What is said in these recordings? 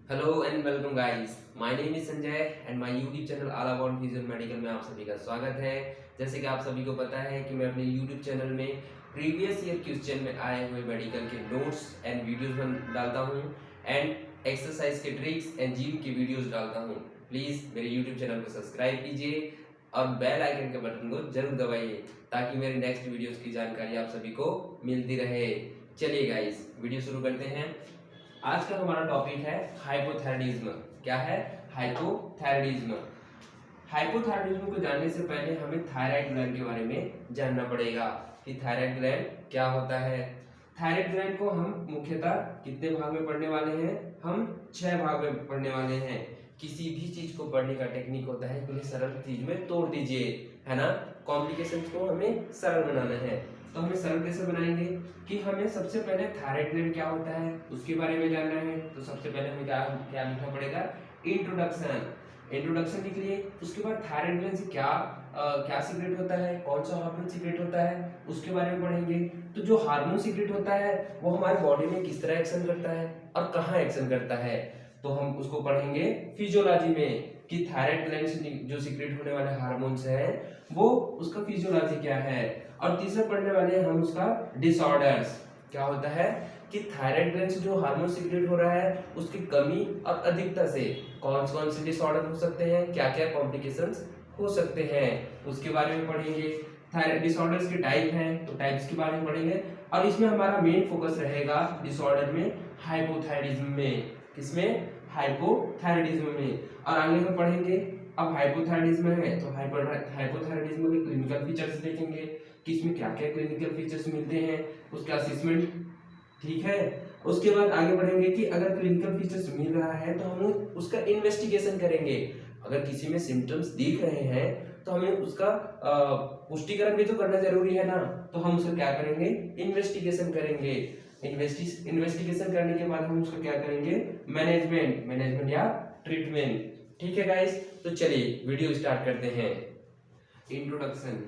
Hello and welcome guys, my name is Sanjay and my YouTube channel all about physio medical में आप सभी का स्वागत है। जैसे कि आप सभी को पता है कि मैं अपने यूट्यूब चैनल में प्रीवियस ईयर क्वेश्चन में आए हुए मेडिकल के नोट्स एंड वीडियोस बन डालता हूं एंड एक्सरसाइज के ट्रिक्स एंड जिम की वीडियोस डालता हूं। प्लीज़ मेरे यूट्यूब चैनल को सब्सक्राइब कीजिए और बेल आइकन के बटन को जरूर दबाइए ताकि मेरी नेक्स्ट वीडियोस की जानकारी आप सभी को मिलती रहे। चलिए गाइस, वीडियो शुरू करते हैं। आज का हमारा टॉपिक है हाइपोथायराइडिज्म। क्या है? हाइपोथायराइडिज्म। हाइपोथायराइडिज्म को जानने से पहले हमें थायराइड ग्लैंड के बारे में जानना पड़ेगा कि थायराइड ग्लैंड क्या होता है। थायराइड ग्लैंड को हम मुख्यतः कितने भाग में पढ़ने वाले हैं? हम 6 भाग में पढ़ने वाले हैं। किसी भी चीज को पढ़ने का टेक्निक होता है कि उन्हें सरल चीज में तोड़ दीजिए, है ना। कॉम्प्लिकेशंस को हमें सरल बनाना है। तो हमें सरल कैसे बनाएंगे कि हमें सबसे पहले थायराइड ग्लैंड क्या होता है उसके बारे में जानना है। तो सबसे पहले हमें क्या क्या लिखना पड़ेगा? इंट्रोडक्शन। इंट्रोडक्शन लिख लिए। उसके बाद थायराइड ग्लैंड से क्या सीक्रेट होता है, कौन सा हार्मोन सीक्रेट होता है उसके बारे में पढ़ेंगे। तो जो हार्मोन सीक्रेट होता है वो हमारे बॉडी में किस तरह एक्शन करता है और कहाँ एक्शन करता है, तो हम उसको पढ़ेंगे फिजियोलॉजी में कि थायराइड ग्लैंड से जो सीक्रेट होने वाले हार्मोन्स हैं वो उसका फिजियोलॉजी क्या है। और तीसरा पढ़ने वाले हैं हम उसका डिसऑर्डर्स। क्या होता है कि थायराइड ग्लैंड से जो हार्मोन सीक्रेट हो रहा है उसकी कमी और अधिकता से कौन कौन से डिसऑर्डर हो सकते हैं, क्या क्या कॉम्प्लिकेशंस हो सकते हैं उसके बारे में पढ़ेंगे। थायराइड डिसऑर्डर्स के टाइप हैं तो टाइप्स के बारे में पढ़ेंगे। और इसमें हमारा मेन फोकस रहेगा डिसऑर्डर में हाइपोथायराइडिज्म में। किसमें? हाइपोथायराइडिज्म में। और आगे हम पढ़ेंगे अब हाइपोथायराइडिज्म है तो हाइपोथायराइडिज्म के क्लिनिकल फीचर्स देखेंगे कि इसमें क्या क्या क्लिनिकल फीचर्स मिलते हैं, उसका असेसमेंट। ठीक है। उसके बाद आगे बढ़ेंगे कि अगर क्लिनिकल फीचर्स मिल रहा है तो हम उसका इन्वेस्टिगेशन करेंगे। अगर किसी में सिम्टम्स दिख रहे हैं तो हमें उसका पुष्टिकरण भी तो करना जरूरी है ना। तो हम उसका क्या करेंगे? इन्वेस्टिगेशन करेंगे। इन्वेस्टिगेशन करने के बाद हम उसका क्या करेंगे? मैनेजमेंट या ट्रीटमेंट। ठीक है गाइस, तो चलिए वीडियो स्टार्ट करते हैं। इंट्रोडक्शन।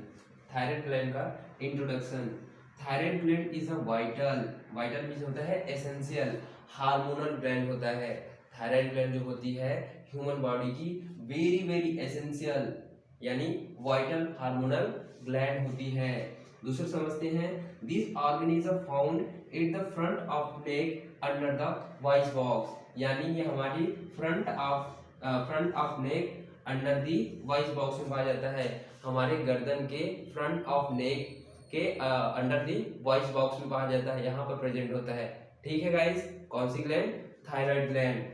थायराइड ग्लैंड का introduction. Thyroid gland is a vital means होता है एसेंशियल हार्मोनल ग्लैंड होता है। थायराइड ग्लैंड जो होती है ह्यूमन बॉडी की वेरी वेरी एसेंशियल यानी वाइटल हार्मोनल ग्लैंड होती है। दूसरा समझते हैं, this organ is found at the front of neck under the voice box. यानी ये हमारी front of neck under the voice box में पाया जाता है। हमारे गर्दन के फ्रंट ऑफ नेक के अंडर दी वॉइस बॉक्स में पाया जाता है, यहाँ पर प्रेजेंट होता है। ठीक है गाइस, कौन सी ग्लैंड? Thyroid gland.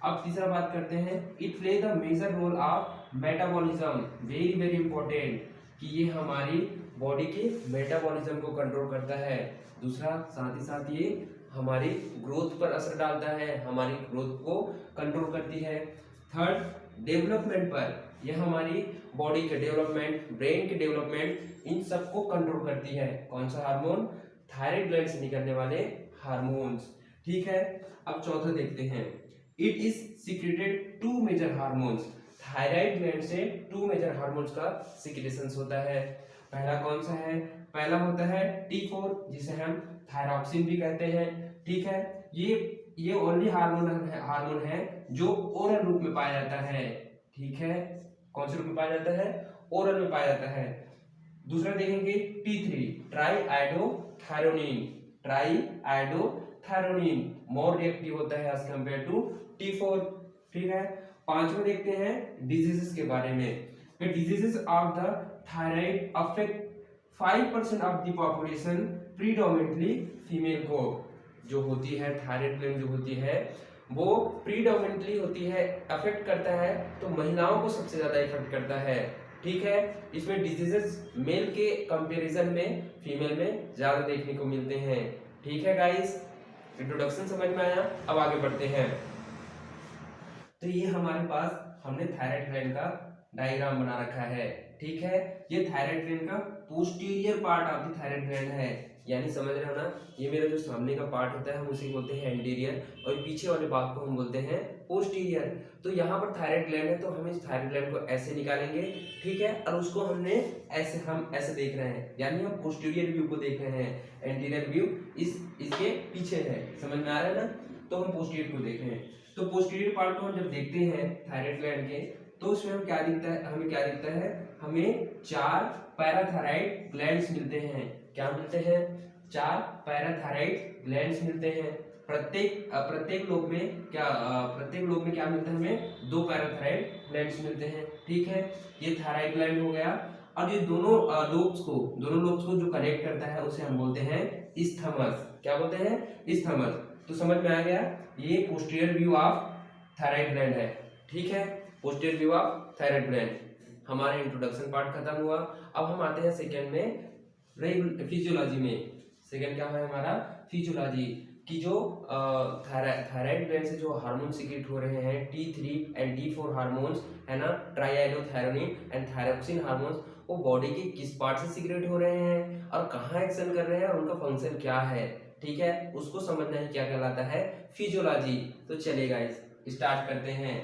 अब तीसरा बात करते हैं, it play the major role of metabolism. Very very important कि ये हमारी बॉडी के मेटाबॉलिज्म को कंट्रोल करता है। दूसरा साथ ही साथ ये हमारी ग्रोथ पर असर डालता है, हमारी ग्रोथ को कंट्रोल करती है। थर्ड, डेवलपमेंट पर, यह हमारी बॉडी के डेवलपमेंट, ब्रेन के डेवलपमेंट, इन सबको कंट्रोल करती है। कौन सा हार्मोन? थायराइड ग्लैंड से निकलने वाले हार्मोन्स। ठीक है। अब चौथा देखते हैं, it is secreted 2 major hormones. Thyroid gland से 2 मेजर हार्मोन्स का सीक्रेशन होता है। पहला कौन सा है? पहला होता है T4 जिसे हम थायरॉक्सिन भी कहते हैं। ठीक है। ये ओनली हार्मोन है जो ओरल रूप में पाया जाता है। ठीक है। कौन से रूप में पाया जाता है? ओरल में पाया जाता है। दूसरा देखेंगे T3 ट्राईआइडोथायरोनिन मोर रिएक्टिव होता है एज कंपेयर टू T4। ठीक है। पांचवा देखते हैं डिजीजेस के बारे में। Diseases of the thyroid affect 5% of the population, predominantly female को। जो होती है थायराइड ग्लैंड जो होती है वो प्रीडोमिनेटली होती है, अफेक्ट करता है तो महिलाओं को सबसे ज्यादा इफेक्ट करता है। ठीक है। इसमें डिजीजेस मेल के कंपैरिजन में फीमेल में ज्यादा देखने को मिलते हैं। ठीक है गाइस, इंट्रोडक्शन समझ में आया। अब आगे बढ़ते हैं। तो ये हमारे पास हमने थायराइड ग्लैंड का डायग्राम बना रखा है। ठीक है। ये थायराइड ग्लैंड का posterior part of the thyroid gland है, यानी समझ रहे हो ना, ये मेरा जो सामने का पार्ट होता है हम उसे बोलते हैं एंटीरियर और पीछे वाले भाग को हम बोलते हैं पोस्टीरियर। तो यहाँ पर थायराइड ग्लैंड है तो हम इस थायराइड ग्लैंड को ऐसे निकालेंगे। ठीक है। और उसको हम ऐसे देख रहे हैं, यानी हम पोस्टीरियर व्यू को देख रहे हैं, एंटीरियर व्यू इसके पीछे है। समझ में आ रहा है ना। तो हम पोस्टीरियर को देख रहे हैं। तो पोस्टीरियर पार्ट को हम जब देखते हैं थायराइड ग्लैंड के, तो उसमें हम क्या दिखता है, हमें क्या दिखता है, हमें 4 पैराथायराइड ग्लैंड्स मिलते हैं। क्या मिलते हैं? 4 पैराथायराइड ग्लैंड्स मिलते हैं। प्रत्येक लोब में क्या मिलता है, हमें 2 पैराथायराइड ग्लैंड्स मिलते हैं। ठीक है, ये थायराइड ग्लैंड हो गया। और ये दोनों लोब्स को जो कनेक्ट करता है उसे हम बोलते हैं इस्थमस। क्या बोलते हैं? इस्थमस। तो समझ में आ गया, ये posterior view of thyroid gland है। ठीक है, posterior view of thyroid gland. हमारा इंट्रोडक्शन पार्ट खत्म हुआ। अब हम आते हैं सेकंड में फिजियोलॉजी में। सेकंड क्या है हमारा? फिजियोलॉजी की जो थायराइड ग्लैंड से जो हार्मोन सीक्रेट हो रहे हैं, T3 एंड T4 हार्मोन्स है ना, ट्राइआइडोथायरोनिन एंड थायरोक्सिन हार्मोन्स, वो बॉडी के किस पार्ट से सीक्रेट हो रहे हैं और कहाँ एक्शन कर रहे हैं और उनका फंक्शन क्या है। ठीक है, उसको समझना ही क्या कहलाता है? फिजियोलॉजी। तो चलिए गाइस स्टार्ट करते हैं।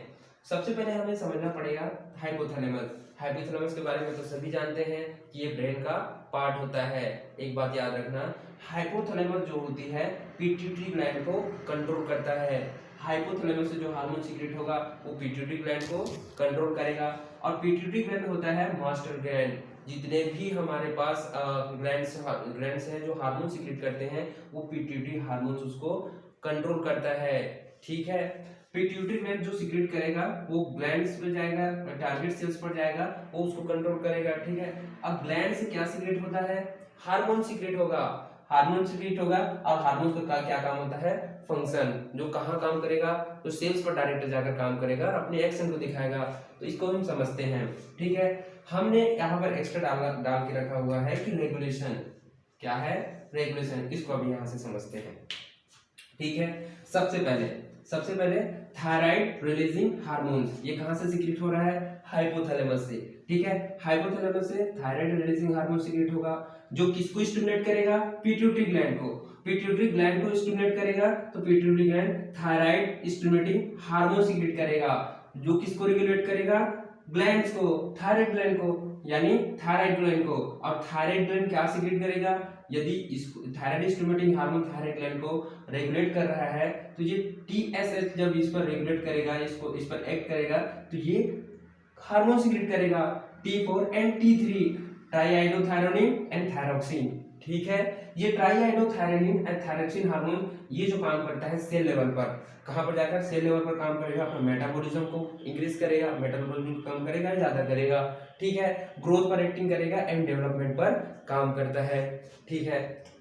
सबसे पहले हमें समझना पड़ेगा हाइपोथैलेमस। हाइपोथैलेमस के बारे में तो सभी जानते हैं कि ये ब्रेन का पार्ट होता है। एक बात याद रखना, हाइपोथैलेमस जो होती है पिट्यूटरी ग्लैंड को कंट्रोल करता है। हाइपोथैलेमस से जो हार्मोन सीक्रेट होगा वो पिट्यूटरी ग्लैंड को कंट्रोल करेगा। और पिट्यूटरी ग्लैंड होता है मास्टर ग्लैंड। जितने भी हमारे पास ग्लैंड्स हैं जो हार्मोन सीक्रेट करते हैं, वो पिट्यूटरी हार्मोन्स उसको कंट्रोल करता है। ठीक है, पिट्यूटरी ग्लैंड जो सीक्रेट करेगा वो ग्लैंड्स पे जाएगा, टारगेट सेल्स पर जाएगा, वो उसको कंट्रोल करेगा। ठीक है, अब ग्लैंड से क्या सीक्रेट होता है? हार्मोन सीक्रेट होगा। हार्मोन सीक्रेट होगा और हार्मोन का क्या काम होता है? फंक्शन। जो कहाँ काम करेगा? तो सेल्स पर डायरेक्ट जाकर काम करेगा और अपने एक्शन को दिखाएगा। तो इसको हम समझते हैं। ठीक है, हमने यहाँ पर एक्स्ट्रा डाल के रखा हुआ है कि रेगुलेशन। क्या है? रेगुलेशन। इसको अभी यहाँ से समझते हैं। ठीक है, सबसे पहले थायराइड रिलीजिंग हार्मोन्स, ये कहां से सीक्रेट हो रहा है? हाइपोथैलेमस से। ठीक है, हाइपोथैलेमस से थायराइड रिलीजिंग हार्मोन सीक्रेट होगा, जो किसको स्टिमुलेट करेगा? पिट्यूटरी ग्लैंड को। पिट्यूटरी ग्लैंड को स्टिमुलेट करेगा तो pituitary gland thyroid stimulating hormone secret करेगा, जो किसको रेगुलेट करेगा? ग्लैंड्स को, थायराइड ग्लैंड को, यानी थायराइड ग्लैंड को। और थायराइड ग्लैंड क्या सीक्रेट करेगा? यदि इस thyroid stimulating hormone thyroid gland को रेगुलेट कर रहा है, तो ये TSH जब इस पर रेगुलेट करेगा, इस पर एक्ट करेगा, तो ये हार्मोन सीक्रेट करेगा T4 and T3, ट्राइआइडोथायरोनिन and thyroxine. ठीक है, ये ट्राइआइडोथायरोनिन एंड थायरोक्सिन हार्मोन ये जो काम करता है सेल लेवल पर, कहां पर जाकर? सेल लेवल पर काम करेगा, अपना मेटाबॉलिज्म को इंक्रीज करेगा, मेटाबॉलिज्म को कम करेगा, ज्यादा करेगा। ठीक है, ग्रोथ पर एक्टिंग करेगा एंड डेवलपमेंट पर काम करता है। ठीक है,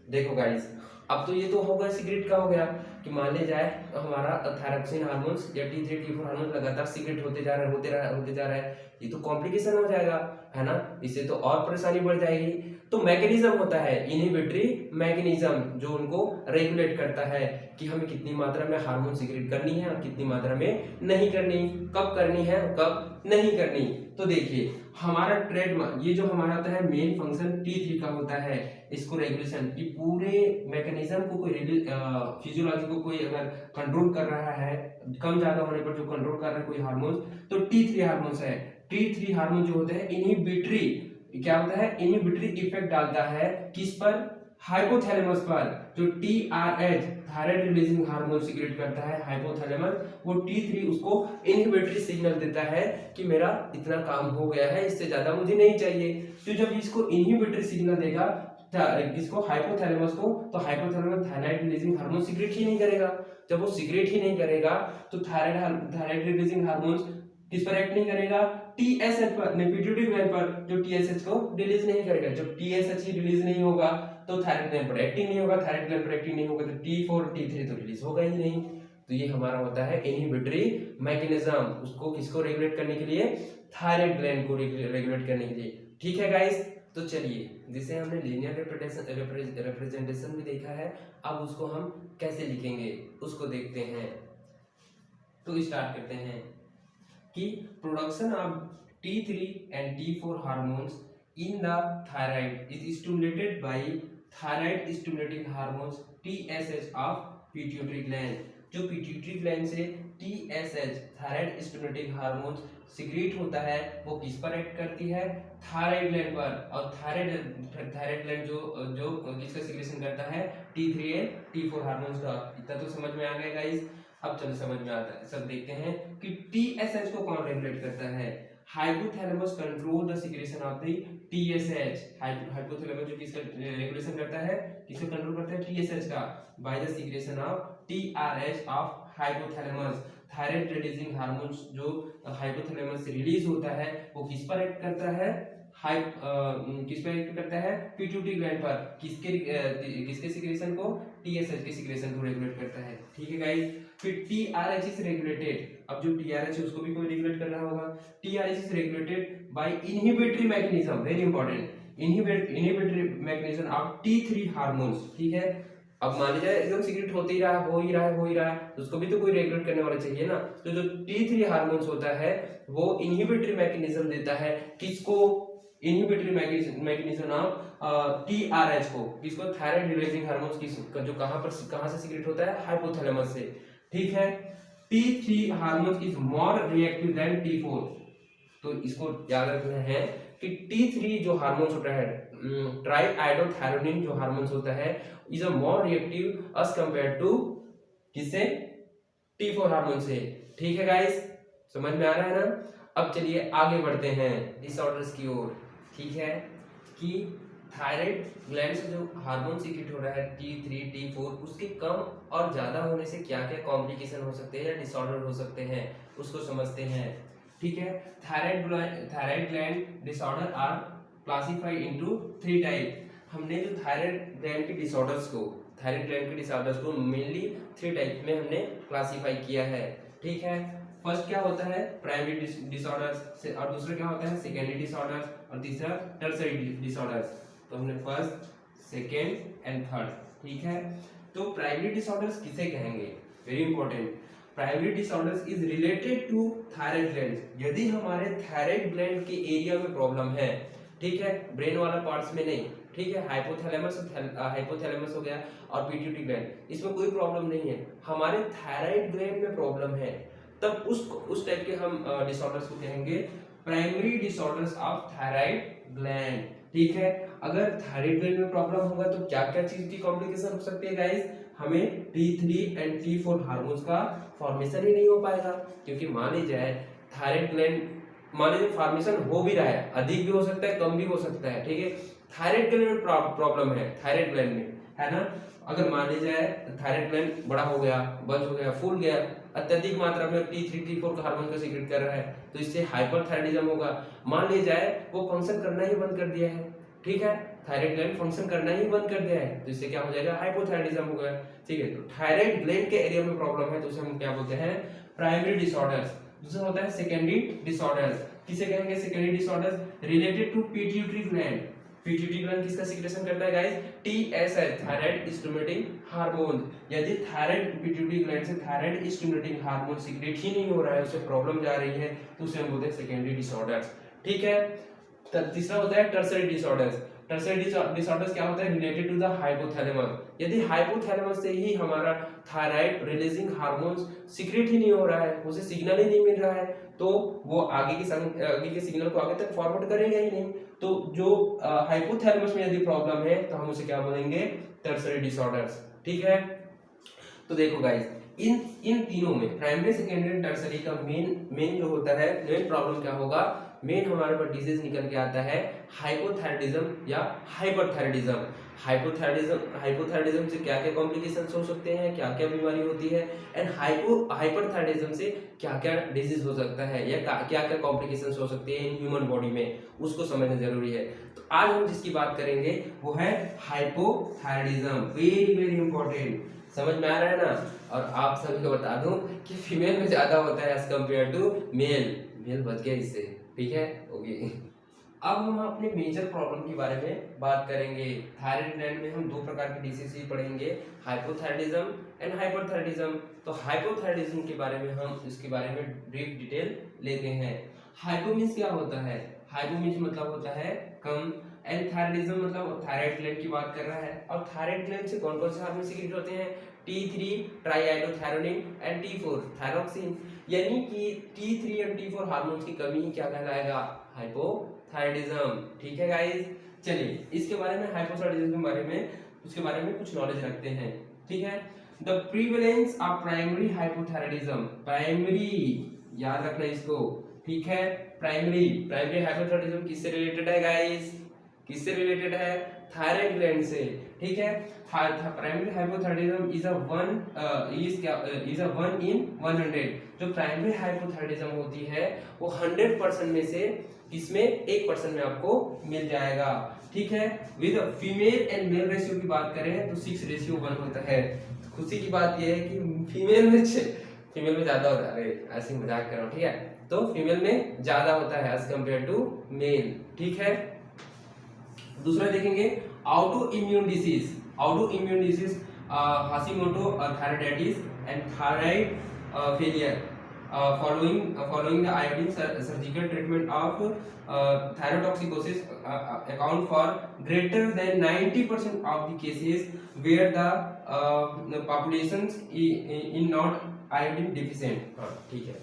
देखो गाइस, अब तो ये तो होगा सीक्रेट का हो गया कि मान ले जाए हमारा थायरोक्सिन हार्मोन्स या T3 T4 हार्मोन्स लगातार सीक्रेट होते जा रहा है, ये तो कॉम्प्लिकेशन हो जाएगा, है ना, इससे तो और परेशानी बढ़ जाएगी। तो मैकेनिज्म होता है इनहिबिटरी मैकेनिज्म, जो उनको रेगुलेट करता है कि हमें कितनी मात्रा में हार्मोन सीक्रेट करनी है और कितनी मात्रा में नहीं करनी, कब करनी है और कब नहीं करनी। तो देखिए हमारा ट्रेडमार्क, ये जो हमारा होता है मेन फंक्शन T3 का होता है, इसको रेगुलेशन की पूरे मैकेनिज्म को कोई फिजियोलॉजी को कोई अगर कंट्रोल कर रहा है, कम ज्यादा होने पर जो कंट्रोल कर रहा है कोई हार्मोन, तो T3 हार्मोन्स है। T3 हार्मोन जो होते हैं इनहिबिटरी, क्या होता है? इनहिबिटरी इफेक्ट डालता है किस पर? हाइपोथैलेमस पर। जो TRH thyroid releasing hormone secret करता है हाइपोथैलेमस, वो T3 उसको इनहिबिटरी सिग्नल देता है कि मेरा इतना काम हो गया है, इससे ज्यादा मुझे नहीं चाहिए। तो जब इसको इनहिबिटरी सिग्नल देगा किसको? हाइपोथैलेमस को, तो hypothalamus thyroid releasing hormone secrete ही नहीं करेगा। जब वो सीक्रेट ही नहीं करेगा तो थायराइड रिलीजिंग हार्मोन्स किस पर एक्ट नहीं करेगा? TSH पर, पिट्यूटरी ग्लैंड पर, जो TSH को रिलीज नहीं करेगा। जब TSH ही रिलीज नहीं होगा तो थायराइड ग्लैंड पर एक्टिंग नहीं होगा, थायराइड ग्लैंड पर एक्टिंग नहीं होगा तो T4 T3 तो रिलीज होगा ही नहीं। तो ये हमारा होता है इनहिबिटरी मैकेनिज्म, उसको किसको रेगुलेट करने के लिए? थायराइड ग्लैंड को रेगुलेट करने के लिए। ठीक है गाइस, तो चलिए, जिसे हमने लीनियर रिप्रेजेंटेशन भी देखा है, अब उसको हम कैसे लिखेंगे उसको देखते हैं। तो स्टार्ट करते हैं कि production of T3 and T4 hormones in the thyroid is stimulated by thyroid stimulating hormones TSH of pituitary gland। जो पिट्यूटरी ग्लैंड से TSH thyroid stimulating hormones secret होता है, वो किस पर एक्ट करती है? थायराइड ग्लैंड पर। और थायराइड ग्लैंड जो किसका सीक्रेशन करता है? T3 and T4 हार्मोन्स का। इतना तो समझ में आ गया गाइस। अब चलो समझ में आता है, सब देखते हैं कि टीएसएच को कौन रेगुलेट करता है। Hypothalamus control the secretion of the TSH. Hypothalamus जो किसका रेगुलेशन करता है, किसको कंट्रोल करता है, टीएसएच का, by the secretion of TRH of hypothalamus. Thyroid releasing hormones जो हाइपोथैलेमस से रिलीज होता है वो किस पर एक्ट करता है, किस पर एक्ट करता है, पिट्यूटरी ग्लैंड पर। किसके सिक्रेशन को, टीएसएच के सिक्रेशन को रेगुलेट करता है। ठीक है गाइस, फिर टीआरएच इज रेगुलेटेड। अब जो टीआरएच है उसको भी कोई रेगुलेट कर रहा होगा। TRH is regulated by inhibitory mechanism, very important, inhibitory mechanism of टी3 hormones. ठीक है, अब मान लीजिए एकदम सीक्रेट होते ही रहा, हो ही रहा है, तो उसको भी तो कोई रेगुलेट करने वाला चाहिए ना। तो जो T3 हार्मोन्स होता है वो इनहिबिटरी मैकेनिज्म देता है, किसको, इनहिबिटरी मैकेनिज्म ऑफ TRH को, किसको, थायराइड रिलीजिंग हार्मोन्स, जो कहां से सीक्रेट होता है, हाइपोथैलेमस से। ठीक है, T3 hormone is more reactive than T4। तो इसको याद रखना है कि T3 जो हार्मोन्स होता है, ट्राईआइडोथायरोनिन जो हार्मोन्स होता है, is a more reactive as compare to किससे, T4 हार्मोन से। ठीक है गाइस, समझ में आ रहा है ना। अब चलिए आगे बढ़ते हैं डिसऑर्डर्स की ओर। ठीक है, कि थायराइड ग्लैंड से जो हार्मोन सीक्रेट हो रहा है T3 T4, उसके कम और ज्यादा होने से क्या क्या कॉम्प्लिकेशन हो सकते हैं या डिसऑर्डर हो सकते हैं, उसको समझते हैं। ठीक है, thyroid gland disorder are classified into 3 type. हमने जो थायराइड ग्लैंड के डिसऑर्डर्स को मेनली 3 टाइप में हमने क्लासिफाई किया है। ठीक है, फर्स्ट क्या होता है, प्राइमरी डिसऑर्डर्स, और दूसरा क्या होता है, सेकेंडरी डिसऑर्डर्स, और तीसरा टर्सरी डिसऑर्डर्स। तो हमने फर्स्ट, सेकेंड एंड थर्ड। ठीक है, तो प्राइमरी डिसऑर्डर्स किसे कहेंगे, very important. Primary disorders is related to thyroid gland. यदि हमारे थायराइड ग्लैंड के एरिया में प्रॉब्लम है, ठीक है, ब्रेन वाला पार्ट्स में नहीं, ठीक है, हाइपोथैलेमस हो गया और पिट्यूटरी ग्लैंड, इसमें कोई प्रॉब्लम नहीं है, हमारे थायराइड ग्लैंड में प्रॉब्लम है, तब उस टाइप के हम डिसऑर्डर्स को कहेंगे primary disorders of thyroid gland. ठीक है, अगर थायराइड ग्लैंड में प्रॉब्लम होगा तो क्या क्या चीज की कॉम्प्लिकेशन हो सकती है गाइस, हमें T3 एंड T4 हार्मोन्स का फॉर्मेशन ही नहीं हो पाएगा, क्योंकि मान लीजिए थायराइड ग्लैंड, मान लीजिए फॉर्मेशन हो भी रहा है, अधिक भी हो सकता है, कम भी हो सकता है। ठीक है, थायराइड ग्लैंड में प्रॉब्लम है, थायराइड ग्लैंड में, है ना। अगर मान लीजिए थायराइड ग्लैंड बड़ा हो गया, बंद हो गया, फूल गया, अत्यधिक मात्रा में T3 T4 का हार्मोन का सीक्रेट कर रहा है, तो इससे हाइपरथायराइडिज्म होगा। मान लीजिए वो फंक्शन करना ही बंद कर दिया है, ठीक है, थायराइड ग्लैंड फंक्शन करना ही बंद कर दिया है, तो इससे क्या हो जाएगा, हाइपोथायराइडिज्म होगा। ठीक है, तो थायराइड ग्लैंड के एरिया में प्रॉब्लम है तो उसे हम क्या बोलते हैं, प्राइमरी डिसऑर्डर्स। दूसरा होता है सेकेंडरी डिसऑर्डर्स, किसे कहेंगे, secondary disorders related to pituitary gland. Pituitary gland किसका सीक्रेशन करता है guys, TSH, thyroid stimulating hormone. यदि थायराइड पिट्यूटरी ग्लैंड से थायराइड स्टिमुलेटिंग हार्मोन सीक्रेट ही नहीं हो रहा है, उसे प्रॉब्लम जा रही है, तो उसे हम बोलते हैं सेकेंडरी डिसऑर्डर्स। ठीक है, तीसरा होता है टर्सरी डिसऑर्डर्स। टर्सरी डिसऑर्डर्स क्या होता है, रिलेटेड टू द हाइपोथैलेमस। यदि हाइपोथैलेमस से ही हमारा थायराइड रिलीजिंग हार्मोन्स सीक्रेट ही नहीं हो रहा है, उसे सिग्नल ही नहीं मिल रहा है, तो वो आगे के सिग्नल को आगे तक फॉरवर्ड करेगा ही नहीं। तो जो हाइपोथैलेमस में यदि प्रॉब्लम है तो हम उसे क्या बोलेंगे, टर्सरी डिसऑर्डर्स। ठीक है, तो देखो गाइस, इन तीनों में प्राइमरी, सेकेंडरी, टर्सरी का मेन जो होता है, मेन प्रॉब्लम क्या होगा, मेन हमारे पास डिजीज निकल के आता है हाइपोथायराइडिज्म या हाइपरथायराइडिज्म। हाइपोथायराइडिज्म से क्या क्या कॉम्प्लिकेशंस हो सकते हैं, क्या क्या बीमारी होती है, एंड हाइपरथायराइडिज्म से क्या क्या डिजीज हो सकता है या क्या क्या कॉम्प्लिकेशंस हो सकते हैं इन ह्यूमन बॉडी में, उसको समझना जरूरी है। तो आज हम जिसकी बात करेंगे वो है हाइपोथायराइडिज्म, वेरी वेरी इंपॉर्टेंट। समझ में आ रहा है ना। और आप सभी को बता दूं कि फीमेल में ज्यादा होता है एज कम्पेयर टू मेल बच गया इससे। ठीक है, ओके। अब हम अपने मेजर प्रॉब्लम के बारे में बात करेंगे। थायराइड ग्लैंड में हम 2 प्रकार की डिसीज पढ़ेंगे, हाइपोथायराइडिज्म एंड हाइपरथायराइडिज्म। तो हाइपोथायराइडिज्म के बारे में हम इसके बारे में ब्रीफ डिटेल लेते हैं। हाइपो मींस क्या होता है, हाइपो मींस मतलब होता है कम, एंड थायराइडिज्म मतलब थायराइड ग्लैंड की बात कर रहा है। और थायराइड ग्लैंड से कौन कौन से हार्मोन सीक्रेट होते हैं, T3 triiodothyronine and T4 thyroxine. यानी कि T3 एंड T4 हार्मोन्स की कमी ही क्या कहलाएगा, हाइपोथायराइडिज्म। ठीक है गाइस, चलिए इसके बारे में, हाइपोथायराइडिज्म के बारे में, उसके बारे में कुछ नॉलेज रखते हैं। ठीक है, the prevalence of primary hypothyroidism, primary याद रखना इसको, ठीक है। प्राइमरी हाइपोथायराइडिज्म किससे रिलेटेड है गाइस, किससे रिलेटेड है, थायराइड ग्लैंड से, ठीक है। Primary hypothyroidism is a 1 in 100। जो प्राइमरी हाइपोथायराइडिज्म होती है वो 100% में से इसमें 1% में आपको मिल जाएगा, ठीक है। With female and male ratio की बात करें तो 6:1 होता है। खुशी की बात यह है कि फीमेल में ज्यादा होता है, ऐसे मजाक कर रहा हूँ, ठीक है। तो फीमेल में ज्यादा होता है एज कम्पेयर टू मेल, ठीक है। दूसरा देखेंगे auto immune disease, Hashimoto thyroiditis and thyroid failure following the iodine surgical treatment of thyrotoxicosis account for greater than 90% of the cases where the populations in not iodine deficient। हाँ ठीक है,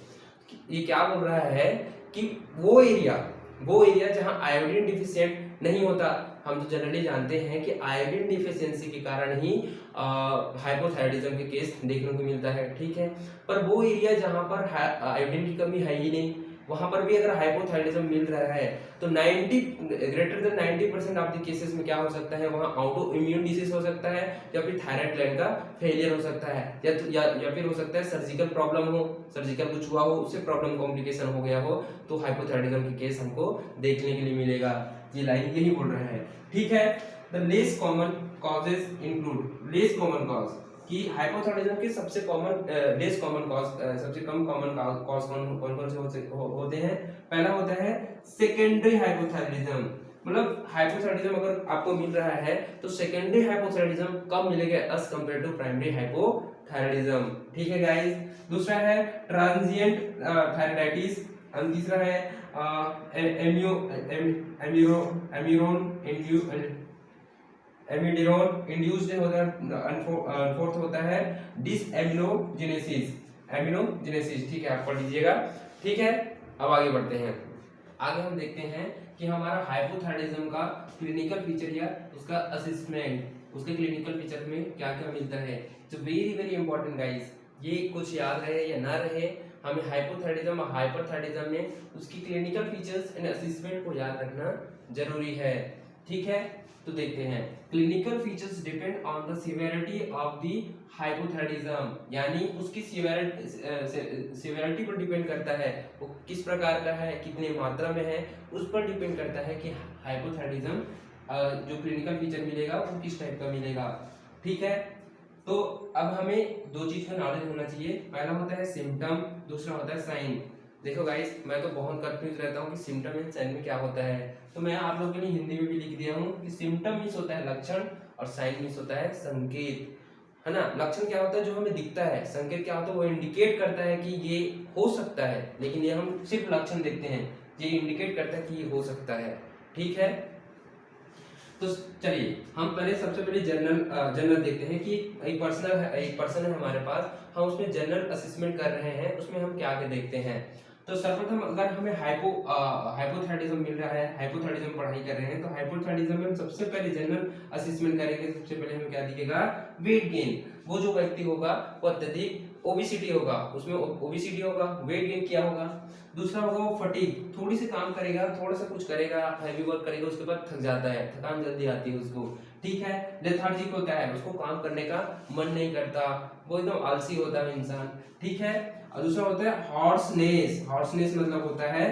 ये क्या बोल रहा है कि वो एरिया जहाँ आयोडीन डिफिशिएंट नहीं होता, हम तो जनरली जानते हैं कि आयोडीन डिफिशियंसी के कारण ही हाइपोथायराइडिज्म के केस देखने को मिलता है, ठीक है। पर वो एरिया जहाँ पर आयोडीन की कमी है ही नहीं, वहां पर भी अगर हाइपोथायराइडिज्म मिल रहा है तो greater than 90% of the cases में क्या हो सकता है, वहां ऑटो इम्यून डिसीज हो सकता है, या फिर थायराइड ग्लैंड का फेलियर हो सकता है, या फिर हो सकता है सर्जिकल प्रॉब्लम हो, सर्जिकल कुछ हुआ हो, उससे प्रॉब्लम कॉम्प्लिकेशन हो गया हो, तो हाइपोथायराइडिज्म के केस हमको देखने के लिए मिलेगा। ये लाइन यही बोल रहे हैं, ठीक है। The less common causes include, less common cause कि हाइपोथायराइडिज्म के सबसे कॉमन लेस कॉमन कॉज, सबसे कम कॉमन कॉज कौन से होते हैं। पहला होता है सेकेंडरी हाइपोथायराइडिज्म, मतलब हाइपोथायराइडिज्म अगर आपको मिल रहा है तो सेकेंडरी हाइपोथायराइडिज्म कब मिलेगा as compare to primary hypothyroidism, ठीक है गाइस। दूसरा है ट्रांजिएंट थायराइडाइटिस, और तीसरा है एमिडिरोन इंड्यूस्ड होता है, फोर्थ होता है डिसएमिनोजेनेसिस, ठीक है, आप पढ़ लीजिएगा, ठीक है। अब आगे बढ़ते हैं, आगे हम देखते हैं कि हमारा हाइपोथायराइडिज्म का क्लिनिकल फीचर या उसका असेसमेंट, उसके क्लिनिकल फीचर में क्या क्या मिलता है। तो वेरी वेरी इंपॉर्टेंट गाइस, ये कुछ याद रहे या ना रहे, हमें हाइपोथायराइडिज्म और हाइपरथायराइडिज्म में उसकी क्लिनिकल फीचर्स एंड असेसमेंट को याद रखना जरूरी है, ठीक है। तो देखते हैं, clinical features depend on the severity of the hypothyroidism, यानी उसकी सिवियरिटी पर डिपेंड करता है, वो किस प्रकार का है, कितने मात्रा में है, उस पर डिपेंड करता है कि हाइपोथायराइडिज्म जो क्लिनिकल फीचर मिलेगा वो किस टाइप का मिलेगा, ठीक है। तो अब हमें दो चीज का नॉलेज होना चाहिए, पहला होता है सिम्टम, दूसरा होता है साइन। देखो गाइस, मैं तो बहुत कंफ्यूज रहता हूँ कि सिम्टम एंड साइन में क्या होता है, तो मैं आप लोगों के लिए हिंदी में भी लिख दिया हूँ कि सिम्टम मीन्स होता है लक्षण और साइन मीन्स होता है संकेत, है ना। लक्षण क्या होता है, जो हमें दिखता है, संकेत क्या होता है, वो इंडिकेट करता है कि ये हो सकता है, लेकिन ये हम सिर्फ लक्षण देखते हैं, ये इंडिकेट करता है कि ये हो सकता है, ठीक है। तो चलिए हम सबसे पहले जनरल देखते हैं कि एक पर्सन है हमारे पास, हम उसमें जनरल असेसमेंट कर रहे हैं, उसमें हम क्या क्या देखते हैं। तो सर्वप्रथम अगर हमें हाइपोथायराइडिज्म मिल रहा है, हाइपोथायराइडिज्म पढ़ाई कर रहे हैं, तो हाइपोथायराइडिज्म में हम सबसे पहले जनरल असेसमेंट करेंगे। सबसे पहले हमें क्या दिखेगा, वेट गेन, वो जो व्यक्ति होगा वो अत्यधिक ओबेसिटी होगा, उसमें ओबेसिटी होगा, वेट गेन किया होगा। दूसरा होगा वो फटीग, थोड़ी सी काम करेगा, थोड़ा सा कुछ करेगा, हैवी वर्क करेगा, उसके बाद थक जाता है, थकान जल्दी आती है उसको, ठीक है। लेथार्जिक होता है, उसको काम करने का मन नहीं करता, वो एकदम आलसी होता है इंसान, ठीक है। और दूसरा होता है हॉर्सनेस मतलब होता है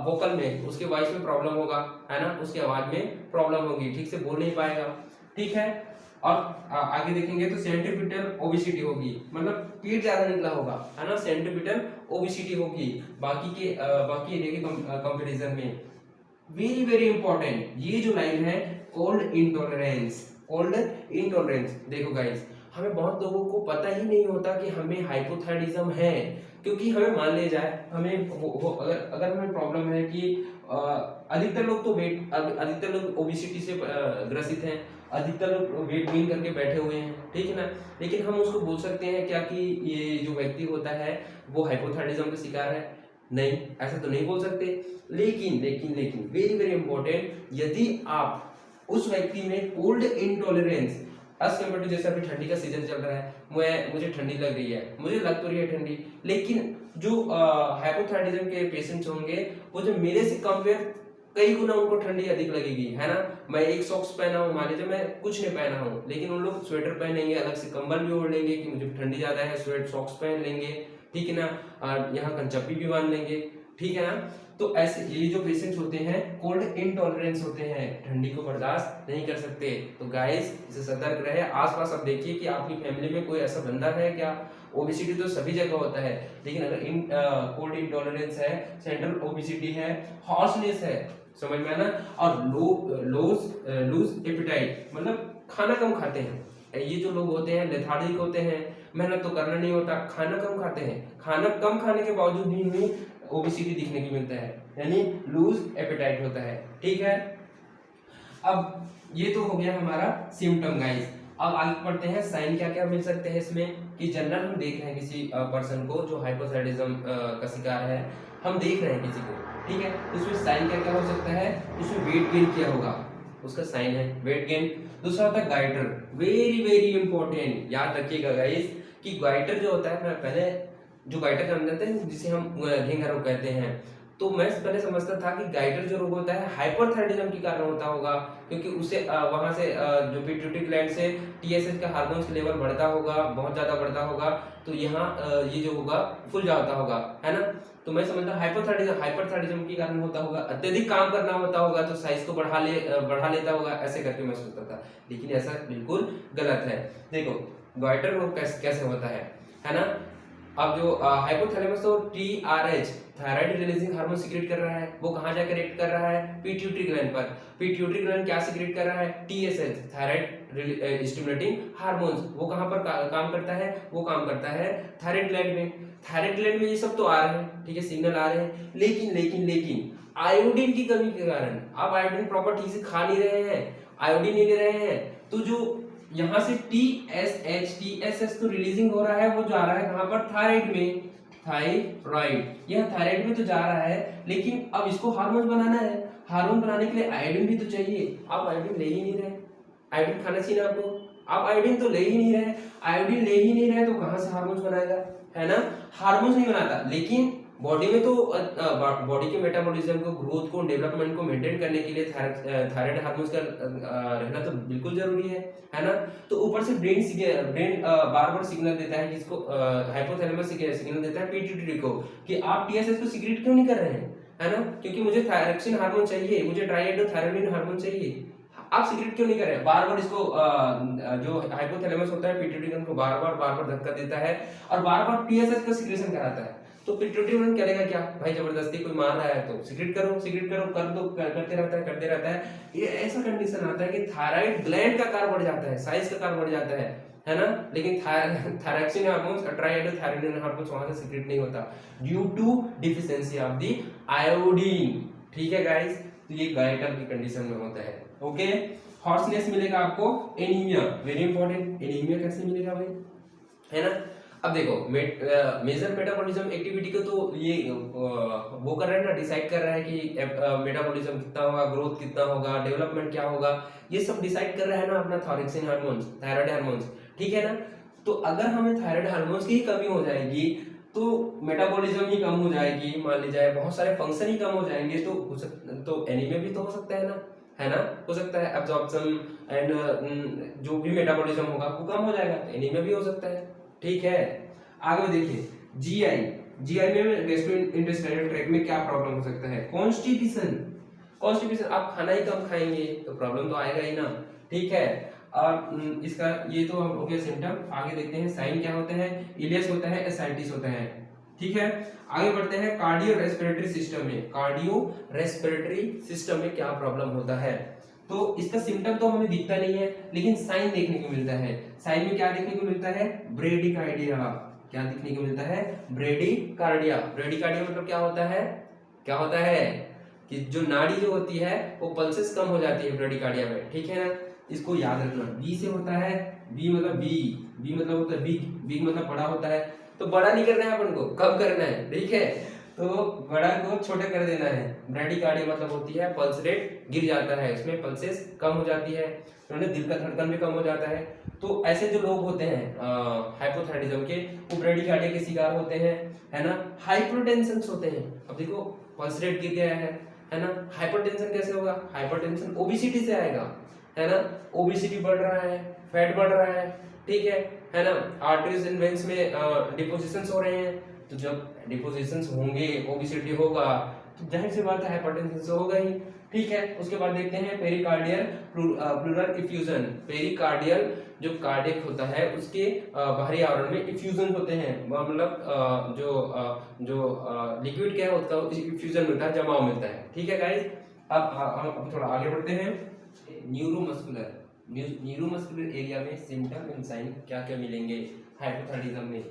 वोकल में, उसके वॉइस में प्रॉब्लम होगा, है ना, उसकी आवाज में प्रॉब्लम होगी, ठीक से बोल नहीं पाएगा, ठीक है। और आगे देखेंगे तो सेंट्रीपिटल ओबेसिटी होगी, मतलब पेट ज्यादा निकला होगा, है ना, सेंट्रीपिटल ओबेसिटी होगी बाकी एरिया के कंपैरिजन में। वेरी वेरी इंपॉर्टेंट ये जो लाइन है, कोल्ड इंटॉलरेंस। देखो गाइस, हमें बहुत लोगों को पता ही नहीं होता कि हमें हाइपोथायराइडिज्म है, क्योंकि हमें मान ले जाए हमें अगर हमें प्रॉब्लम है कि अधिकतर लोग ओबेसिटी से ग्रसित हैं, अधिकतर लोग वेट गेन करके बैठे हुए हैं, ठीक है ना, लेकिन हम उसको बोल सकते हैं क्या कि ये जो व्यक्ति होता है वो हाइपोथायराइडिज्म का शिकार है? नहीं, ऐसा तो नहीं बोल सकते। लेकिन वेरी वेरी इंपॉर्टेंट, यदि आप उस व्यक्ति में cold intolerance as compare to जैसे अभी ठंडी का सीजन चल रहा है, मुझे ठंडी लग रही है, मुझे लग तो रही है ठंडी, लेकिन जो हाइपोथायराइडिज्म के पेशेंट्स होंगे वो जो मेरे से कंपेयर कई गुना उनको ठंडी अधिक लगेगी, है ना। मैं एक सॉक्स पहना हूँ, मान लीजिए मैं कुछ नहीं पहना हूँ, लेकिन उन लोग स्वेटर पहनेंगे, अलग से कंबल भी ओढ़ लेंगे कि मुझे ठंडी ज्यादा है, स्वेट सॉक्स पहन लेंगे, ठीक है ना, और यहाँ कंचप्पी भी बांध लेंगे, ठीक है ना। तो ऐसे ये जो पेशेंट्स होते हैं कोल्ड इनटॉलरेंस होते हैं, ठंडी को बर्दाश्त नहीं कर सकते। तो गाइस इसे सतर्क रहे। आसपास अब देखिए कि आपकी फैमिली में कोई ऐसा बंदा है क्या। ओबेसिटी तो सभी जगह होता है, लेकिन अगर कोल्ड इनटॉलरेंस है, सेंट्रल ओबेसिटी है, हॉर्सनेस है, समझ में आना, और लूज एपेटाइट मतलब खाना कम खाते हैं, ये जो लोग होते हैं लेथार्जिक होते हैं, मेहनत तो करना नहीं होता, खाना कम खाते हैं, खाना कम खाने के बावजूद भी इनमें ओबेसिटी दिखने की मिलता है, यानी लूज एपेटाइट होता है, ठीक है। अब ये तो हो गया हमारा सिम्टम गाइस। अब आगे पढ़ते हैं साइन क्या क्या मिल सकते हैं इसमें, कि जनरल हम देख रहे हैं किसी पर्सन को जो हाइपोथायराइडिज्म का शिकार है, हम देख रहे हैं किसी को, ठीक है, उसमें साइन क्या क्या हो सकता है, उसमें वेट गेन किया होगा, उसका साइन है वेट गेन। दूसरा होता है गाइटर, वेरी वेरी इंपॉर्टेंट, याद रखिएगा गाइस कि गाइटर जो होता है, मैं पहले जो गाइटर का जानते हैं जिसे हम घेंघा रोग कहते हैं, तो मैं पहले समझता था कि गाइटर जो रोग होता है हाइपरथायराइडिज्म के कारण होता होगा, क्योंकि उसे वहां से जो पिट्यूटरी ग्लैंड से टीएसएच का हार्मोन्स का लेवल बढ़ता होगा, बहुत ज्यादा बढ़ता होगा, तो यहाँ ये जो होगा फुल जाता होगा, है ना। तो मैं समझता हाइपरथायराइडिज्म के कारण होता होगा, अत्यधिक काम करना होता होगा तो साइज को बढ़ा लेता होगा, ऐसे करके मैं सोचता था, लेकिन ऐसा बिल्कुल गलत है। देखो गाइटर रोग कैसे होता है ना। अब जो हाइपोथैलेमस तो TRH thyroid releasing hormone secret कर रहा है, वो कहां जाकर एक्ट कर रहा है, पिट्यूटरी ग्लैंड पर। पिट्यूटरी ग्लैंड क्या सीक्रेट कर रहा है, टीएसएच थायराइड स्टिमुलेटिंग हार्मोन्स, वो कहां पर काम करता है, वो काम करता है थायराइड ग्लैंड में। थायराइड ग्लैंड में ये सब तो आ रहे हैं, ठीक है, सिग्नल आ रहे हैं, लेकिन आयोडीन की कमी के कारण आप आयोडीन प्रॉपर ठीक से खा नहीं रहे हैं, आयोडीन नहीं ले रहे हैं, तो जो यहाँ से टीएसएच तो रिलीजिंग हो रहा है, वो जा रहा है कहां पर, थायराइड में, थायराइड, यह थायराइड में तो जा रहा है, लेकिन अब इसको हार्मोन बनाना है, हार्मोन बनाने के लिए आयोडीन भी तो चाहिए, आप आयोडीन ले ही नहीं रहे, आयोडीन खाना चाहिए ना आपको, आप आयोडीन तो ले ही नहीं रहे, आयोडीन ले ही नहीं रहे तो कहां से हार्मोन्स बनाएगा, है ना, हार्मोन्स नहीं बनाता, लेकिन बॉडी में तो बॉडी के मेटाबॉलिज्म को, ग्रोथ को, डेवलपमेंट को मेंटेन करने के लिए थायराइड हार्मोन्स का रहना तो बिल्कुल जरूरी है ना। तो ऊपर से ब्रेन बार बार सिग्नल देता है, जिसको हाइपोथैलेमस सिग्नल देता है पिट्यूटरी को कि आप टीएसएच को सीक्रेट क्यों नहीं कर रहे हैं, है ना, क्योंकि मुझे थायरोक्सिन हार्मोन चाहिए, मुझे ट्राइएडोथायरोनिन हार्मोन चाहिए, आप सीक्रेट क्यों नहीं कर रहे हैं। बार बार इसको जो हाइपोथैलेमस होता है पिट्यूटरी को बार बार धक्का देता है और बार बार टीएसएच का सीक्रेशन कराता है, तो पिट्यूटरी ग्लैंड करेगा क्या भाई, जबरदस्ती कोई मार रहा है तो सीक्रेट करो कर दो, करते रहता है। ये ऐसा कंडीशन आता है कि थायराइड ग्लैंड का आकार बढ़ जाता है, साइज का आकार बढ़ जाता है ना, लेकिन थायरोक्सिन हार्मोन्स, ट्राइएडोथायरोनिन हार्मोन्स वहां से सीक्रेट नहीं होता due to deficiency of the iodine, ठीक है गाइस। तो ये गाइटर की कंडीशन में होता है, ओके। हॉर्सनेस मिलेगा आपको, एनीमिया, वेरी इंपॉर्टेंट, एनीमिया कैसे मिलेगा भाई, है ना। अब देखो मेजर मेटाबॉलिज्म एक्टिविटी को तो ये वो कर रहा है ना, डिसाइड कर रहा है कि मेटाबॉलिज्म कितना होगा, ग्रोथ कितना होगा, डेवलपमेंट क्या होगा, ये सब डिसाइड कर रहा है ना अपना थायरोक्सिन हार्मोन्स, थायराइड हार्मोन्स, ठीक है ना। तो अगर हमें थायराइड हार्मोन्स की ही कमी हो जाएगी तो मेटाबॉलिज्म ही कम हो जाएगी, मान लीजिए बहुत सारे फंक्शन ही कम हो जाएंगे, तो एनीमिया भी तो हो सकता है ना, हो सकता है, एब्जॉर्प्शन एंड जो भी मेटाबॉलिज्म होगा वो कम हो जाएगा, तो एनीमिया भी हो सकता है, ठीक है। आगे देखिए जीआई में गैस्ट्रोइंटेस्टाइनल ट्रैक्ट में क्या प्रॉब्लम हो सकता है, कॉन्स्टिपेशन, आप खाना ही कम खाएंगे तो प्रॉब्लम तो आएगा ही ना, ठीक है। और इसका ये तो हो गया सिम्टम। आगे देखते हैं साइन क्या होते हैं, इलियस होता है, एसाइटिस होता है, ठीक है। आगे बढ़ते हैं कार्डियो रेस्पिरेटरी सिस्टम में क्या प्रॉब्लम होता है। तो इसका सिम्टम तो हमें दिखता नहीं है, लेकिन साइन देखने को मिलता है। साइन में क्या देखने को मिलता है, ब्रेडिकार्डिया, क्या देखने को मिलता है, ब्रेडिकार्डिया मतलब क्या होता है कि जो नाड़ी जो होती है वो पल्सेस कम हो जाती है ब्रेडिकार्डिया में, ठीक है ना। इसको याद रखना, बी से होता है, बी मतलब होता है बिग मतलब बड़ा होता है, तो बड़ा नहीं करना है अपन को, कम करना है, ठीक है। तो बड़ा को छोटा कर देना है। ब्रैडिकार्डिया मतलब होती है पल्स रेट गिर जाता है, इसमें पल्सेस कम हो जाती है, उन्हें दिल का धड़कन भी कम हो जाता है। तो ऐसे जो लोग होते हैं हाइपोथायराइडिज्म के, वो ब्रैडिकार्डिया के शिकार होते हैं, है ना। हाइपरटेंशन होते हैं, अब देखो पल्स रेट गिर गया है ना। हाइपरटेंशन कैसे होगा? हाइपरटेंशन ओबेसिटी से आएगा, है ना। ओबेसिटी बढ़ रहा है, फैट बढ़ रहा है, ठीक है ना। आर्टरीज एंड वेन्स में डिपोजिशंस हो रहे हैं, तो जब डिपोजिशंस होंगे, ओबेसिटी होगा, तो जाहिर सी बात है हाइपरटेंशन से होगा ही, ठीक है। उसके बाद देखते हैं पेरिकार्डियल प्लूरल इफ्यूजन। पेरिकार्डियल जो कार्डियक होता है उसके बाहरी आवरण में इफ्यूजन होते हैं, मतलब जो लिक्विड क्या है उसका इफ्यूजन मिलता है, जमाव मिलता है, ठीक है गाइस। अब हम थोड़ा आगे बढ़ते हैं। न्यूरोमस्कुलर एरिया में सिम्टम एंड साइन क्या क्या मिलेंगे हाइपोथायराइडिज्म में?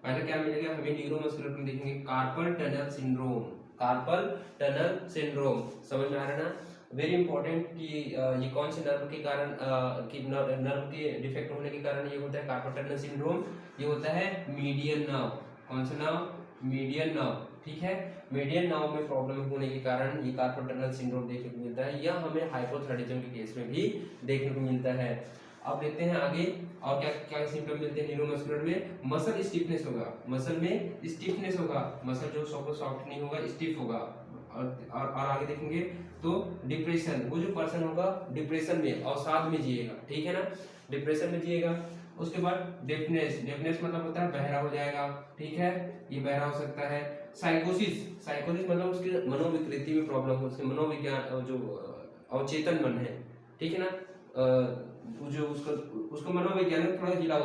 पहले क्या मिलेगा हमें न्यूरोमस्कुलर में? देखेंगे carpal tunnel syndrome. Carpal tunnel syndrome समझ में आ रहा है ना? वेरी इंपॉर्टेंट कि ये कौन से नर्व के कारण नर्व के डिफेक्ट होने के कारण ये होता है कार्पल टनल सिंड्रोम। ये होता है मीडियन नर्व। कौन सा नर्व? मीडियन नर्व, ठीक है। मीडियन नर्व में प्रॉब्लम होने के कारण ये कार्पल टनल सिंड्रोम देखने को मिलता है, या हमें हाइपोथायराइडिज्म के केस में भी देखने को मिलता है। अब देखते हैं आगे और क्या क्या सिम्टम मिलते हैं न्यूरोमस्कुलर में। मसल स्टिफनेस होगा, मसल में स्टिफनेस होगा, मसल जो सॉफ्ट नहीं होगा, स्टिफ होगा। और आगे देखेंगे तो डिप्रेशन, वो जो पर्सन होगा डिप्रेशन में अवसाद में जिएगा, ठीक है ना, डिप्रेशन में जिएगा। उसके बाद डेफनेस, डेफनेस मतलब होता है बहरा हो जाएगा, ठीक है, ये बहरा हो सकता है। साइकोसिस, साइकोसिस मतलब उसके मनोविकृति में प्रॉब्लम हो, उसके मनोविज्ञान जो अवचेतन मन है, ठीक है ना, जो उसको मनोविज्ञान में थोड़ा ढीला हो,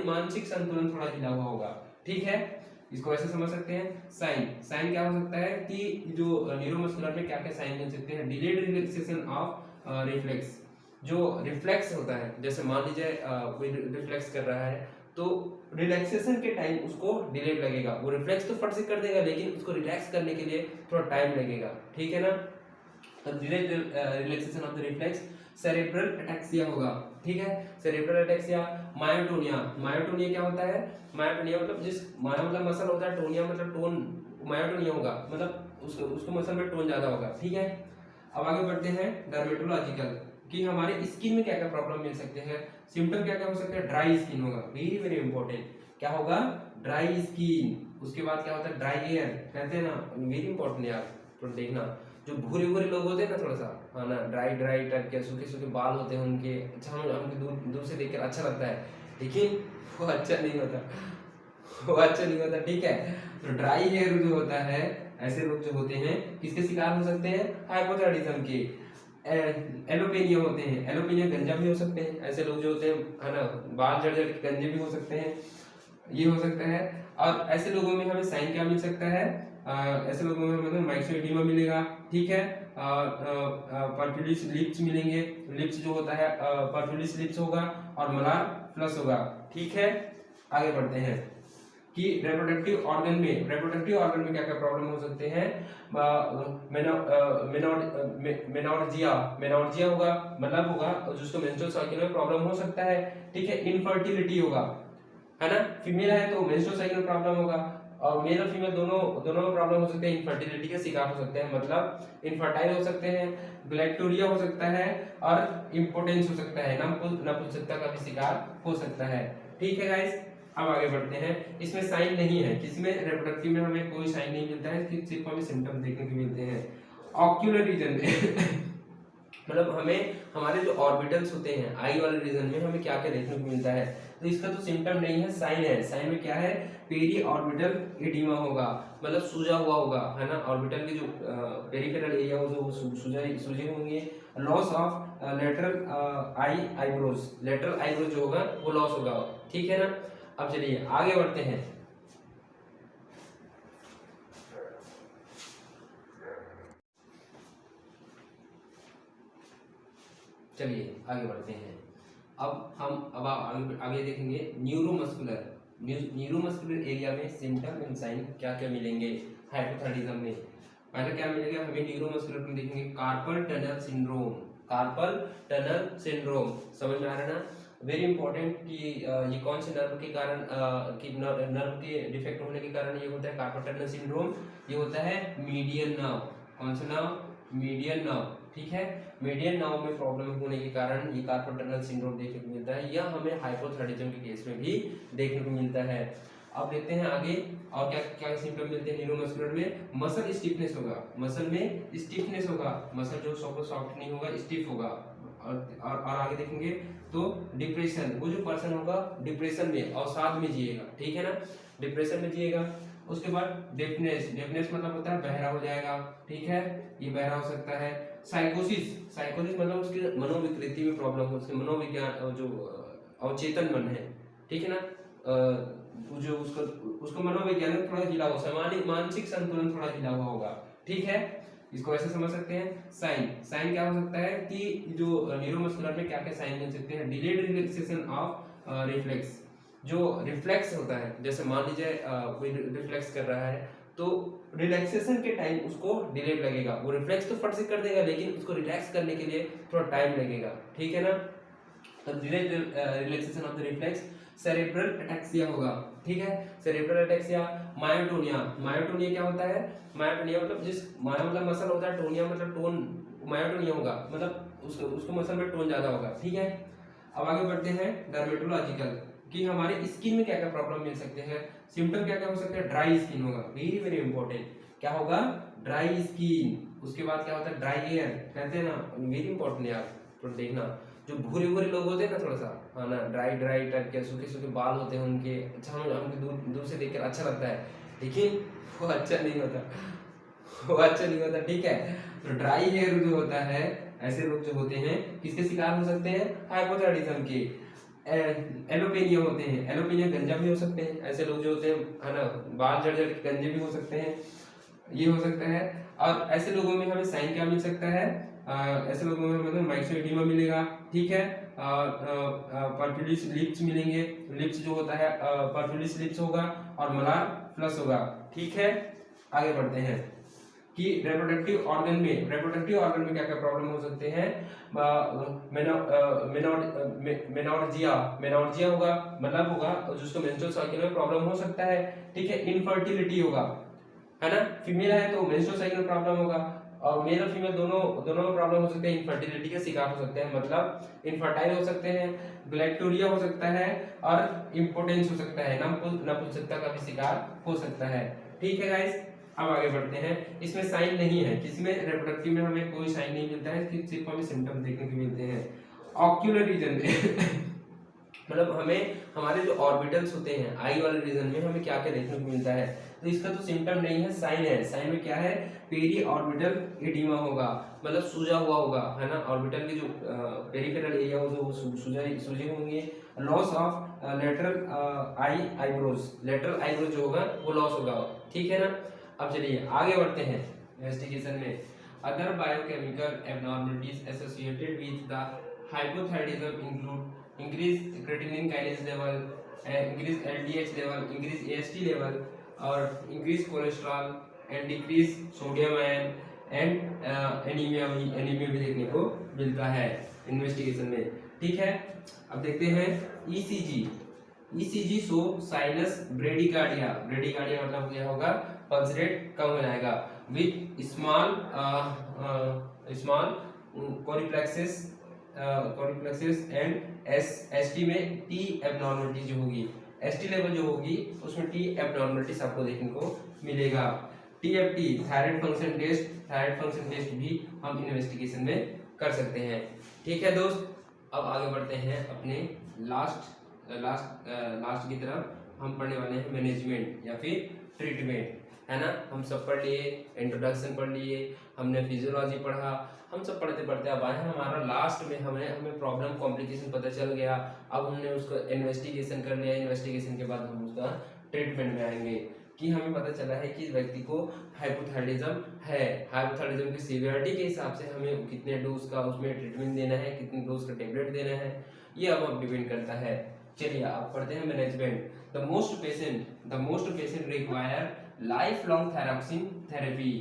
मानसिक संतुलन थोड़ा ढीला हुआ होगा, ठीक है। इसको ऐसे समझ सकते हैं। साइन, साइन क्या हो सकता है कि जो न्यूरोमस्कुलर में क्या क्या साइन मिल सकते हैं? डिलेड रिलैक्सेशन ऑफ रिफ्लेक्स, जो रिफ्लेक्स होता है, जैसे मान लीजिए कोई रिफ्लेक्स कर रहा है तो रिलैक्सेशन के टाइम उसको डिलेड लगेगा। वो रिफ्लेक्स तो फट से कर देगा लेकिन उसको रिलैक्स करने के लिए थोड़ा टाइम लगेगा, ठीक है ना। Delayed relaxation of the reflex. Cerebral ataxia होगा, ठीक है, सेरेब्रल अटैक्सिया। मायोटोनिया, मायोटोनिया क्या होता है? मायोटोनिया मतलब जिस मायो मतलब मसल होता है, टोनिया मतलब टोन, मायोटोनिया होगा मतलब उसको मसल में टोन ज्यादा होगा, ठीक है। अब आगे बढ़ते हैं डर्मेटोलॉजिकल, कि हमारे स्किन में क्या क्या प्रॉब्लम मिल सकते हैं, सिम्टम क्या क्या हो सकते हैं? ड्राई स्किन होगा, वेरी वेरी इंपॉर्टेंट, क्या होगा? Dry skin. उसके बाद क्या होता है? ड्राई हेयर, कहते हैं ना, वेरी इंपॉर्टेंट यार, तो देखना जो भूरे भूरे लोग होते हैं ना, थोड़ा सा, हाँ ना, ड्राई ड्राई टाइप के सूखे सूखे बाल होते हैं उनके, अच्छा हमको दूर से देखकर अच्छा लगता है, लेकिन वो अच्छा नहीं होता, वो अच्छा नहीं होता, ठीक है। तो ड्राई हेयर जो होता है, ऐसे लोग जो होते हैं किसके शिकार हो सकते हैं? हाइपोथायराइडिज्म के। एलोपेनिया होते हैं, एलोपेनिया गंजा भी हो सकते हैं, ऐसे लोग जो होते हैं, है ना, बाल जड़ जड़ के गंजे भी हो सकते हैं, ये हो सकता है। और ऐसे लोगों में हमें साइन क्या मिल सकता है? ऐसे लोगों में मतलब माइक्रोएडिमा मिलेगा, ठीक है। पर्फिलिस लिप्स मिलेंगे, लिप्स जो होता है पर्फिलिस लिप्स होगा और मलार फ्लश होगा, ठीक है। आगे बढ़ते हैं कि रिप्रोडक्टिव ऑर्गन में क्या क्या प्रॉब्लम हो सकते हैं? मेनोर्जिया होगा, मतलब होगा जिसको मेंस्ट्रुअल साइकिल में प्रॉब्लम हो सकता है, ठीक है। इनफर्टिलिटी होगा, है ना, फीमेल है तो मेंस्ट्रुअल साइकिल में प्रॉब्लम होगा, और मेल और फीमेल दोनों में प्रॉब्लम हो सकते हैं, इनफर्टिलिटी का शिकार हो सकते हैं, मतलब इनफर्टाइल हो सकते हैं, ग्लैक्टोरिया हो सकता है, और इम्पोर्टेंस हो सकता है, नपुंसकता का भी शिकार हो सकता है, ठीक है गाइस। अब आगे बढ़ते हैं। इसमें साइन नहीं है, किसमें? रिप्रोडक्टिव में हमें कोई साइन नहीं मिलता है, सिर्फ हमें सिम्टम्स देखने को मिलते हैं। ऑक्यूलर रीजन में मतलब हमें हमारे जो ऑर्बिटल्स होते हैं आई वाले रीजन में हमें क्या क्या देखने को मिलता है, तो इसका तो सिम्टम नहीं है, साइन है। साइन में क्या है? पेरी ऑर्बिटल एडिमा होगा, मतलब सूजा हुआ होगा, है ना, ऑर्बिटल के जो पेरिफेरल एरिया हो जो सूजे होंगे। Loss of lateral eyebrows, lateral eyebrows जो होगा वो लॉस होगा, ठीक है ना। अब चलिए आगे बढ़ते हैं। चलिए आगे बढ़ते हैं। अब आगे देखेंगे न्यूरोमस्कुलर एरिया में सिम्टम एंड साइन क्या क्या मिलेंगे हाइपोथायराइडिज्म में। पहले क्या मिलेगा हमें? न्यूरोमस्कुलर में देखेंगे carpal tunnel syndrome, carpal tunnel syndrome, समझ में आ रहा है ना। वेरी इंपॉर्टेंट कि ये कौन से नर्व के कारण कि नर्व के डिफेक्ट होने के कारण ये होता है कार्पल टनल सिंड्रोम। ये होता है मीडियन नर्व, कौन सा नर्व, मीडियन नर्व, ठीक है। मीडियन नर्व में प्रॉब्लम होने के कारण ये कार्पल टनल सिंड्रोम देखने को मिलता है। यह हमें हाइपोथायराइडिज्म के केस में भी देखने को मिलता है। अब देखते हैं आगे और क्या क्या सिम्टम मिलते हैं न्यूरोमस्कुलर में। मसल स्टिफनेस होगा, मसल में स्टिफनेस होगा, मसल जो सॉफ्ट नहीं होगा, स्टिफ होगा। और आगे देखेंगे तो डिप्रेशन, वो जो पर्सन होगा डिप्रेशन में अवसाद में जिएगा, ठीक है ना, डिप्रेशन में जिएगा। उसके बाद डेफनेस, डेफनेस मतलब होता है बहरा हो जाएगा, ठीक है, ये बहरा हो सकता है। साइकोसिस, साइकोसिस मतलब उसके मनोविकृति में प्रॉब्लम हो, उसके मनोविज्ञान जो अवचेतन मन है, ठीक है ना, जो उसको मनोवैज्ञानिक थोड़ा ढीला हो, मानसिक संतुलन थोड़ा ढीला हुआ होगा, ठीक है, इसको ऐसे समझ सकते हैं। साइन, साइन क्या हो सकता है कि जो न्यूरोमस्कुलर में क्या क्या साइन मिल सकते हैं। डिलेड रिलैक्सेशन ऑफ रिफ्लेक्स, जो रिफ्लेक्स होता है, जैसे मान लीजिए कोई रिफ्लेक्स कर रहा है तो रिलैक्सेशन के टाइम उसको डिलेड लगेगा। वो रिफ्लेक्स तो फट से कर देगा लेकिन उसको रिलैक्स करने के लिए थोड़ा टाइम लगेगा, ठीक है ना, तो delayed relaxation of the reflex. Cerebral ataxia होगा, ठीक है, सेरेब्रल अटैक्सिया। मायोटोनिया, मायोटोनिया क्या होता है, मायोटोनिया मतलब जिस मायो मतलब मसल होता है, टोनिया मतलब टोन, मायोटोनिया होगा मतलब उसको मसल में टोन ज्यादा होगा, ठीक है। अब आगे बढ़ते हैं डर्मेटोलॉजिकल, कि हमारे स्किन में क्या क्या प्रॉब्लम मिल सकते हैं। सिम्टम क्या क्या हो सकते हैं, ड्राई स्किन होगा, वेरी वेरी इंपॉर्टेंट, क्या होगा, ड्राई स्किन। उसके बाद क्या होता है, ड्राई हेयर, कहते हैं ना, वेरी इंपॉर्टेंट यार, तो देखना जो भूरे भूरे लोग होते हैं ना, थोड़ा सा हाँ ना, ड्राई ड्राई टाइप के सूखे सूखे बाल होते हैं उनके, अच्छा हमको दूर दूर से देखकर अच्छा लगता है लेकिन वो अच्छा नहीं होता, वो अच्छा नहीं होता, ठीक है। तो ड्राई हेयर जो होता है, ऐसे लोग जो होते हैं किसके शिकार हो सकते हैं, हाइपोथायराइडिज्म के। एलोपेनिया होते हैं, एलोपेनिया गंजा भी हो सकते हैं, ऐसे लोग जो होते हैं है ना, बाल जड़ जड़ के गंजे भी हो सकते हैं, ये हो सकता है। और ऐसे लोगों में हमें साइन क्या मिल सकता है, ऐसे लोगों में मतलब माइक्सोएडिमा मिलेगा, ठीक है, परफ्यूलिस लिप्स मिलेंगे, लिप्स जो होता है परफ्यूलिस लिप्स होगा और मलार फ्लश होगा, ठीक है। आगे बढ़ते हैं कि रिप्रोडक्टिव ऑर्गन में, रिप्रोडक्टिव ऑर्गन में क्या क्या प्रॉब्लम हो सकते हैं। मेनोर्जिया, मेनोर्जिया होगा मतलब होगा जिसको मेंस्ट्रुअल साइकिल में प्रॉब्लम हो सकता है, ठीक है। इनफर्टिलिटी होगा, है ना, फीमेल है तो मेंस्ट्रुअल साइकिल में प्रॉब्लम होगा, और मेल और फीमेल दोनों में प्रॉब्लम हो सकते हैं, इनफर्टिलिटी का शिकार हो सकते हैं, मतलब इनफर्टाइल हो सकते हैं, ग्लैक्टोरिया हो सकता है और इम्पोर्टेंस हो सकता है, नपुंसकता का भी शिकार हो सकता है, ठीक है गाइस। अब आगे बढ़ते हैं, इसमें साइन नहीं है, किसी में रिप्रोडक्टिव में हमें कोई साइन नहीं मिलता है, सिर्फ हमें सिम्टम देखने को मिलते हैं। ऑक्यूलर रीजन में मतलब हमें हमारे जो ऑर्बिटल्स होते हैं आई वाले रीजन में हमें क्या क्या देखने को मिलता है, तो इसका तो सिम्टम नहीं है, साइन है। साइन में क्या है, पेरी ऑर्बिटल एडिमा होगा, मतलब सूजा हुआ होगा, है ना, ऑर्बिटल के जो पेरिफेरल एरिया हो वो सूजे होंगे। Loss of lateral eyebrows, lateral eyebrows जो होगा वो लॉस होगा, ठीक है ना। अब चलिए आगे बढ़ते हैं इन्वेस्टिगेशन में। Other biochemical abnormalities associated with the hypothyroidism include increase creatinine kinase level, increase LDH level, increase AST level और increase cholesterol and decrease sodium ion and anemia भी देखने को मिलता है इन्वेस्टिगेशन में, ठीक है। अब देखते हैं ECG, ECG show sinus bradycardia, bradycardia मतलब क्या होगा, पल्स रेट कम हो जाएगा विथ स्मॉल कोरिप्लेक्सिस एंड एसटी में टी एबनॉर्मलिटी जो होगी, एसटी लेवल जो होगी उसमें टी एबनॉर्मलिटीज आपको देखने को मिलेगा। TFT thyroid function test, thyroid function test भी हम इन्वेस्टिगेशन में कर सकते हैं, ठीक है दोस्त। अब आगे बढ़ते हैं अपने लास्ट की तरफ, हम पढ़ने वाले हैं मैनेजमेंट या फिर ट्रीटमेंट, है ना। हम सब पढ़ लिए, इंट्रोडक्शन पढ़ लिए, हमने फिजियोलॉजी पढ़ा, हम सब पढ़ते पढ़ते अब आए हैं हमारा लास्ट में, हमें प्रॉब्लम कॉम्प्लिकेशन पता चल गया, अब हमने उसको इन्वेस्टिगेशन कर लिया, इन्वेस्टिगेशन के बाद हम उसका ट्रीटमेंट में आएंगे कि हमें पता चला है कि व्यक्ति को हाइपोथायराइडिज्म है, हाइपोथायराइडिज्म की सीवियरिटी के हिसाब से हमें कितने डोज का उसमें ट्रीटमेंट देना है, कितने डोज का टेबलेट देना है, ये अब डिपेंड करता है। चलिए आप पढ़ते हैं management. The most patient require life long thyroxine therapy,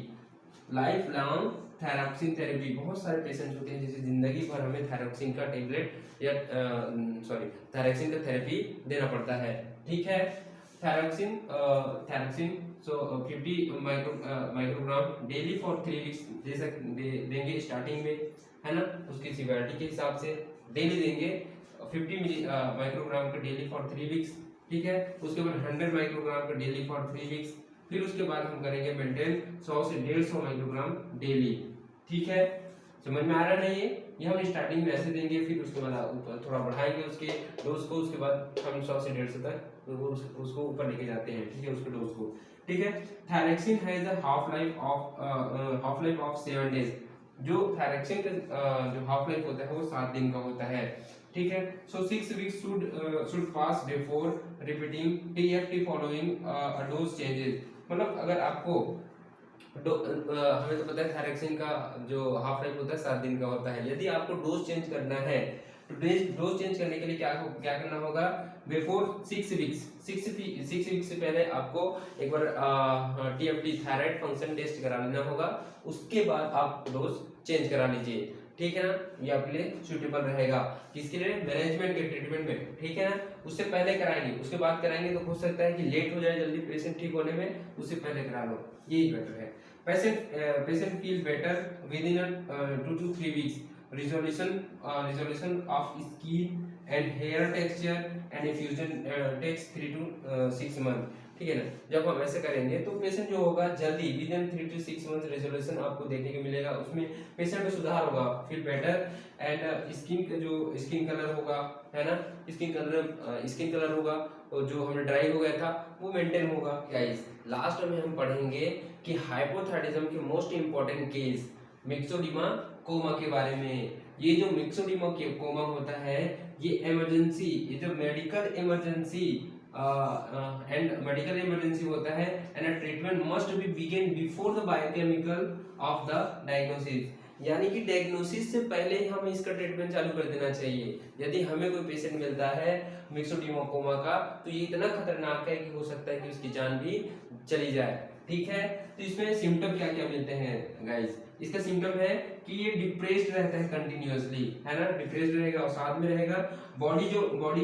life long thyroxine therapy, बहुत सारे पेशेंट होते हैं जैसे जिंदगी भर हमें थायरॉक्सिन का टेबलेट या थायरॉक्सिन का थेरेपी देना पड़ता है। ठीक है, thyroxine thyroxine 50 microgram daily for 3 weeks देंगे स्टार्टिंग में, है ना, उसकी सिवियरिटी के हिसाब से डेली देंगे 50 माइक्रोग्राम का डेली फॉर 3 वीक्स। ठीक है, उसके बाद 100 माइक्रोग्राम का डेली फॉर 3 वीक्स, फिर उसके बाद हम करेंगे मेंटेन 100 से 150 माइक्रोग्राम डेली। ठीक है, समझ में आ रहा नहीं है? ये हम स्टार्टिंग में ऐसे देंगे, फिर उसके बाद थोड़ा बढ़ाएंगे उसके डोज को, उसके बाद हम 100 से 150 तक उसको ऊपर लेके जाते हैं। ठीक है, उसके डोज को। ठीक है, thyroxine has a half life of 7 days. जो थायरॉक्सिन का जो हाफ लाइफ होता है वो 7 दिन का होता है। ठीक है, सो 6 weeks should pass before repeating TFT following a dose changes. मतलब अगर आपको हमें तो पता है थायरॉक्सिन का जो हाफ लाइफ होता है 7 दिन का होता है। यदि आपको डोज चेंज करना है तो डोज चेंज करने के लिए क्या करना होगा, बिफोर 6 वीक्स से पहले आपको एक बार TFT थायराइड फंक्शन टेस्ट करा लेना होगा, उसके बाद आप डोज चेंज करा लीजिए। ठीक है ना, ये आपके लिए सुटेबल रहेगा। किसके लिए? मैनेजमेंट के ट्रीटमेंट में। ठीक है ना, उससे पहले कराएंगे, उसके बाद कराएंगे तो हो सकता है कि लेट हो जाए जल्दी पेशेंट ठीक होने में, उससे पहले करा लो, यही बेटर है। Patient feel better within 2 to 3 weeks. Resolution of skin and hair texture and infusion takes 3 to 6 months. ठीक है ना, जब हम ऐसे करेंगे तो पेशेंट जो होगा जल्दी with in 3 to 6 month resolution आपको देखने को मिलेगा, उसमें पेशेंट में सुधार होगा, फील बेटर, एंड स्किन का जो स्किन कलर होगा, है ना, स्किन कलर होगा और जो हमें ड्राई हो गया था वो मेंटेन होगा। गाइस लास्ट में हम पढ़ेंगे कि हाइपोथायराइडिज्म के most important case myxoedema coma के बारे में। ये जो मिक्सोडिमा कोमा होता है ये इमरजेंसी, ये जो मेडिकल इमरजेंसी होता है, and treatment must be begin before the biochemical of the diagnosis. यानी कि डायग्नोसिस से पहले ही हमें इसका ट्रीटमेंट चालू कर देना चाहिए। यदि हमें कोई पेशेंट मिलता है मिक्सोडिमा कोमा का तो ये इतना खतरनाक है कि हो सकता है कि उसकी जान भी चली जाए। ठीक है, तो इसमें सिम्टम क्या क्या मिलते हैं गाइस? इसका सिम्टम है कि ये डिप्रेस्ड रहता है कंटिन्यूअसली, है ना, डिप्रेस्ड रहेगा और साथ में रहेगा बॉडी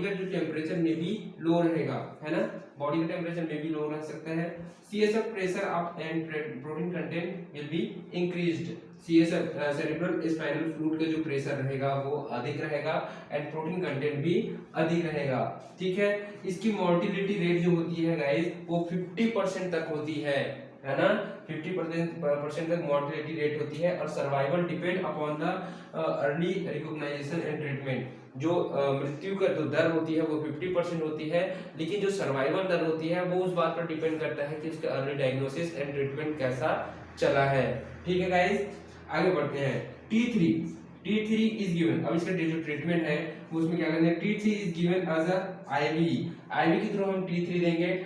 का जो टेम्परेचर में भी लो रहेगा, है ना, बॉडी का टेम्परेचर में भी लो रह सकता है। CSF pressure up and protein content will be increased. CSF cerebral spinal fluid का जो प्रेशर रहेगा वो अधिक रहेगा एंड प्रोटीन कंटेंट भी अधिक रहेगा। ठीक है, इसकी मोर्टिलिटी रेट जो होती है गाइस वो 50% तक होती है ना, 50% तक मोर्टिलिटी रेट होती है। और survival depend upon the early recognisation and treatment. जो मृत्यु का जो दर होती है वो 50% होती है, लेकिन जो सर्वाइवल दर होती है वो उस बात पर डिपेंड करता है कि उसका अर्ली डायग्नोसिस एंड ट्रीटमेंट कैसा चला है। ठीक है गाइस, आगे बढ़ते हैं। T3 is given. अब इसका जो ट्रीटमेंट है वो उसमें क्या करना है, T3 is given as a IV के थ्रू हम T3 देंगे।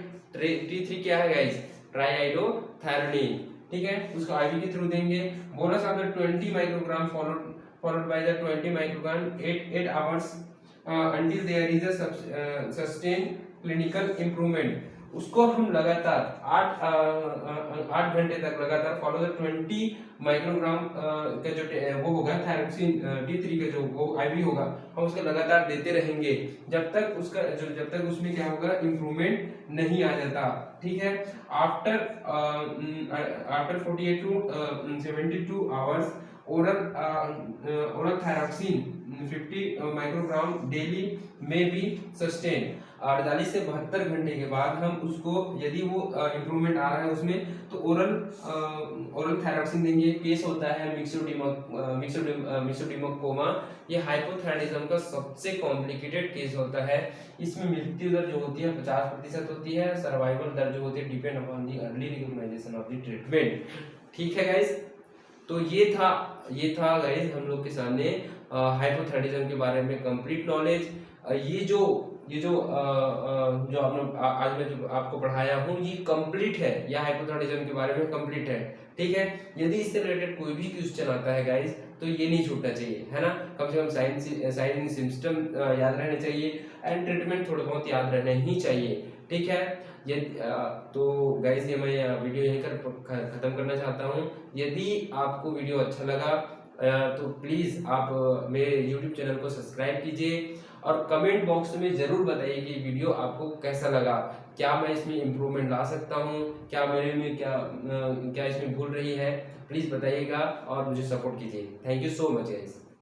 T3 क्या है गाइस? ट्राइआइडोथैरोनिन। ठीक है, उसको IV के थ्रू देंगे। Bonus after 20 microgram followed by the 20 microgram 8 hours until there is a sustained clinical improvement। उसको हम लगातार 8 घंटे तक लगातार फॉलो द 20 माइक्रोग्राम का जो वो होगा थायरॉक्सिन T3 का जो वो IV होगा, हम उसको लगातार देते रहेंगे जब तक उसमें क्या होगा, इम्प्रूवमेंट नहीं आ जाता। ठीक है, after 48 to 72 hours oral thyroxine 50 microgram daily में बी सस्टेन। 48 से 72 घंटे के बाद हम उसको, यदि वो इम्प्रूवमेंट आ रहा है उसमें, तो ओरल थायरॉक्सिन देंगे। केस होता है मिक्सोडिमा कोमा। ये हाइपोथायराइडिज्म का सबसे कॉम्प्लिकेटेड केस होता है। इसमें मृत्यु दर जो होती है 50% होती है। सर्वाइवल दर जो होती है depend upon the early recognisation of the treatment. ठीक है गाइस, तो ये था गाइस हम लोग के सामने हाइपोथायराइडिज्म के बारे में कंप्लीट नॉलेज। ये जो आपने आज मैं जो आपको पढ़ाया हूँ ये कंप्लीट है, यह हाइपोथायराइडिज्म के बारे में कंप्लीट है। ठीक है, यदि इससे रिलेटेड कोई भी क्वेश्चन आता है गाइस तो ये नहीं छूटना चाहिए, है ना, कम से कम साइन सिस्टम याद रहने चाहिए। एंड ट्रीटमेंट थोड़े बहुत याद रहने ही चाहिए, ठीक है। ये तो गाइस ये मैं वीडियो यहीं कर ख़त्म करना चाहता हूँ। यदि आपको वीडियो अच्छा लगा तो प्लीज़ आप मेरे यूट्यूब चैनल को सब्सक्राइब कीजिए और कमेंट बॉक्स में ज़रूर बताइए कि वीडियो आपको कैसा लगा, क्या मैं इसमें इम्प्रूवमेंट ला सकता हूँ, क्या मेरे में क्या इसमें भूल रही है, प्लीज़ बताइएगा और मुझे सपोर्ट कीजिए। Thank you so much guys.